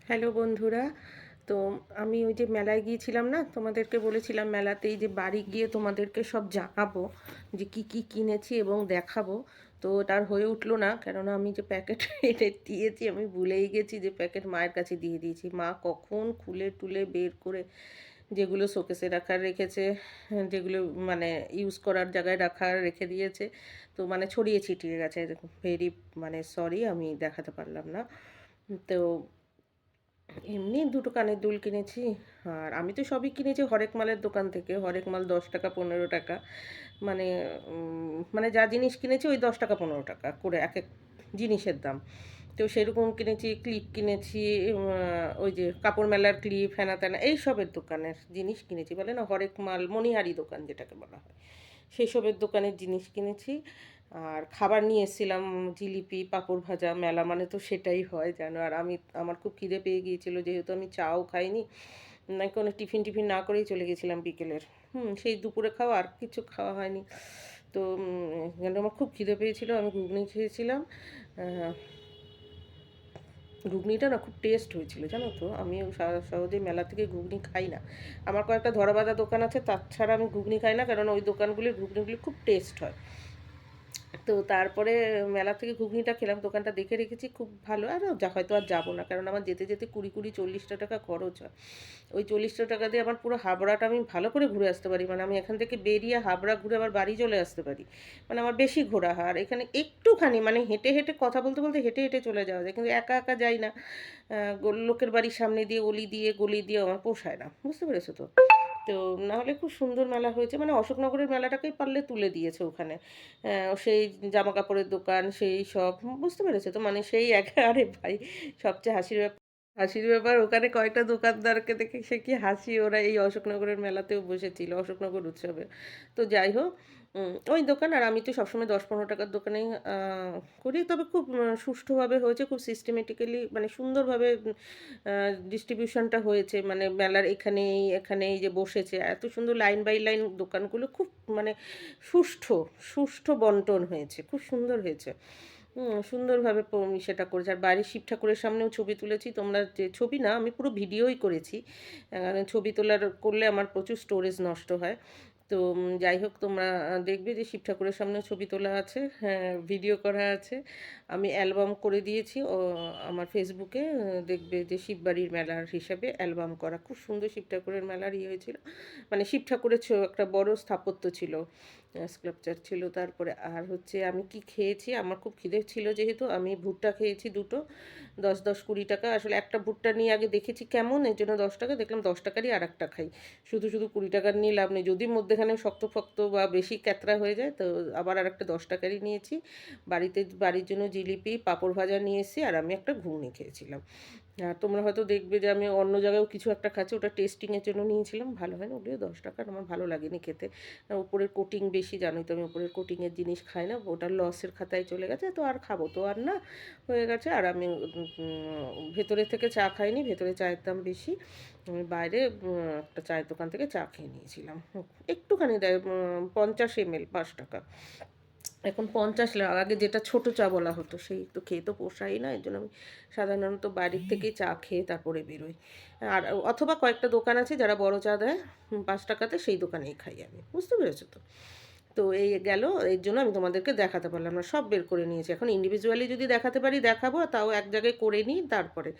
Hello বন্ধুরা। তো আমি ওই যে মেলায় গিয়েছিলাম না, তোমাদেরকে বলেছিলাম মেলাতেই যে বাড়ি গিয়ে তোমাদেরকে সব জানাবো যে কি কি কিনেছি এবং দেখাবো। তো তার হয়ে উঠলো না, কেননা আমি যে প্যাকেট এনে দিয়েছি আমি ভুলেই গেছি যে প্যাকেট মায়ের কাছে দিয়ে দিয়েছি। মা কখন খুলে টুলে বের করে যেগুলো শোকেসে রাখার রেখেছে, যেগুলো মানে ইউজ করার জায়গায় রাখার রেখে দিয়েছে। তো মানে ছড়িয়ে ছিটিয়ে গেছে। ভেরি মানে সরি, আমি দেখাতে পারলাম না। তো এমনি দুটো কানের দুল কিনেছি। আর আমি তো সবই কিনেছি হরেক মালের দোকান থেকে। হরেক মাল 10 টাকা 15 টাকা, মানে মানে যা জিনিস কিনেছি ওই 10 টাকা 15 টাকা করে এক এক জিনিসের দাম। তো সেরকম কিনেছি, ক্লিপ কিনেছি, ওই যে কাপড় মেলার ক্লিপ, হেনা তেনা এইসবের দোকানের জিনিস কিনেছি। বলে না হরেক মাল, মণিহারি দোকান যেটাকে বলা হয়, সেসবের দোকানের জিনিস কিনেছি। আর খাবার নিয়ে এসেছিলাম, জিলিপি, পাঁপড় ভাজা। মেলা মানে তো সেটাই হয় জানো। আর আমার খুব খিদে পেয়ে গিয়েছিল, যেহেতু আমি চাও খাইনি, না কোনো টিফিন টিফিন না করেই চলে গেছিলাম বিকেলের। সেই দুপুরে খাওয়া আর কিছু খাওয়া হয়নি। তো কেন আমার খুব খিদে পেয়েছিল, আমি ঘুগনি খেয়েছিলাম। ঘুগনিটা না খুব টেস্ট হয়েছিল জানো তো। আমি সহজে মেলা থেকে ঘুগনি খাই না। আমার কয়েকটা ধরাবাঁধা দোকান আছে, তাছাড়া আমি ঘুগনি খাই না, কারণ ওই দোকানগুলির ঘুগনিগুলি খুব টেস্ট হয়। তো তারপরে মেলা থেকে ঘুগনিটা খেলাম, দোকানটা দেখে রেখেছি খুব ভালো। আর হয়তো আর যাবো না, কারণ আমার যেতে যেতে 20-40 টাকা খরচ হয়। ওই 40 টাকা দিয়ে আমার পুরো হাবড়াটা আমি ভালো করে ঘুরে আসতে পারি। মানে আমি এখান থেকে বেরিয়ে হাবড়া ঘুরে আবার বাড়ি চলে আসতে পারি। মানে আমার বেশি ঘোরা হয়। আর এখানে একটুখানি মানে হেঁটে হেঁটে কথা বলতে বলতে হেঁটে হেঁটে চলে যাওয়া যায়, কিন্তু একা একা যাই না। লোকের বাড়ির সামনে দিয়ে অলি দিয়ে গলি দিয়ে আমার পোষায় না, বুঝতে পেরেছো তো। তো নাহলে খুব সুন্দর মেলা হয়েছে, মানে অশোকনগরের মেলাটাকেই পারলে তুলে দিয়েছে ওখানে। সেই জামা কাপড়ের দোকান, সেই সব, বুঝতে পেরেছো তো, মানে সেই আরে ভাই, সবচেয়ে হাসির ব্যাপার ওখানে কয়েকটা দোকানদারকে দেখে সে কি হাসি, ওরা এই অশোকনগরের মেলাতেও বসেছিল, অশোকনগর উৎসবে। তো যাই হোক, ওই দোকান। আর আমি তো সবসময় 10-15 টাকার দোকানেই করি। তবে খুব সুষ্ঠুভাবে হয়েছে, খুব সিস্টেমেটিক্যালি, মানে সুন্দরভাবে ডিস্ট্রিবিউশনটা হয়েছে। মানে মেলার এখানেই এখানেই যে বসেছে এত সুন্দর লাইন বাই লাইন দোকানগুলো, খুব মানে সুষ্ঠু সুষ্ঠু বন্টন হয়েছে, খুব সুন্দর হয়েছে। সুন্দরভাবে সেটা করেছে। আর বাইরে শিব ঠাকুরের সামনেও ছবি তুলেছি। তোমরা যে ছবি না, আমি পুরো ভিডিওই করেছি, কারণ ছবি করলে আমার প্রচুর স্টোরেজ নষ্ট হয়। তো যাই হোক, তোমরা দেখবে যে শিব ঠাকুরের সামনেও ছবি তোলা আছে, হ্যাঁ, ভিডিও করা আছে। আমি অ্যালবাম করে দিয়েছি ও আমার ফেসবুকে। দেখবে যে শিববাড়ির মেলার হিসাবে অ্যালবাম করা, খুব সুন্দর শিব ঠাকুরের মেলার হয়েছিল। মানে শিব ঠাকুরের একটা বড় স্থাপত্য ছিল, স্কাল্পচার ছিল। তারপরে আর হচ্ছে আমি কি খেয়েছি, আমার খুব খিদে ছিল যেহেতু, আমি ভুট্টা খেয়েছি দুটো, 10-10 20 টাকা। আসলে একটা ভুট্টা নিয়ে আগে দেখেছি কেমন, এর জন্য 10 টাকা, দেখলাম 10 টাকারই আর একটা খাই। শুধু শুধু 20 টাকার নিয়ে লাভ নেই, যদি মধ্যেখানে শক্ত ফক্ত বা বেশি ক্যাতরা হয়ে যায় তো আবার আর একটা 10 টাকারই নিয়েছি। বাড়ির জন্য জিলিপি, পাঁপড় ভাজা নিয়ে এসেছি, আর আমি একটা ঘুগনি খেয়েছিলাম। আর তোমরা হয়তো দেখবে যে আমি অন্য জায়গায়ও কিছু একটা খাচ্ছি, ওটা টেস্টিংয়ের জন্য নিয়েছিলাম, ভালো হয় না, ওগুলো 10 টাকার, আমার ভালো লাগেনি খেতে। আর উপরের কোটিং বেশি, জানোই তো আমি উপরের কোটিংয়ের জিনিস খাই না, ওটা লসের খাতায় চলে গেছে। তো আর খাবো তো আর না, হয়ে গেছে। আর আমি ভেতরে থেকে চা খাইনি, ভেতরে চায়ের দাম বেশি। আমি বাইরে একটা চায়ের দোকান থেকে চা খেয়ে নিয়েছিলাম। একটুখানি দেয়, 50 ml 5 টাকা, এখন 50 টাকা। আগে যেটা ছোট চা বলা হতো, সেই তো খেয়ে তো পোষাই না, এর জন্য আমি সাধারণত বাড়ির থেকেই চা খেয়ে তারপরে বেরোই। আর অথবা কয়েকটা দোকান আছে যারা বড় চা দেয় 5 টাকাতে, সেই দোকানেই খাই আমি, বুঝতে পেরেছো তো। তো এই গেল, এর জন্য আমি তোমাদেরকে দেখাতে পারলাম না, সব বের করে নিয়েছি। এখন ইন্ডিভিজুয়ালি যদি দেখাতে পারি দেখাবো, তাও এক জায়গায় করে নিই তারপরে।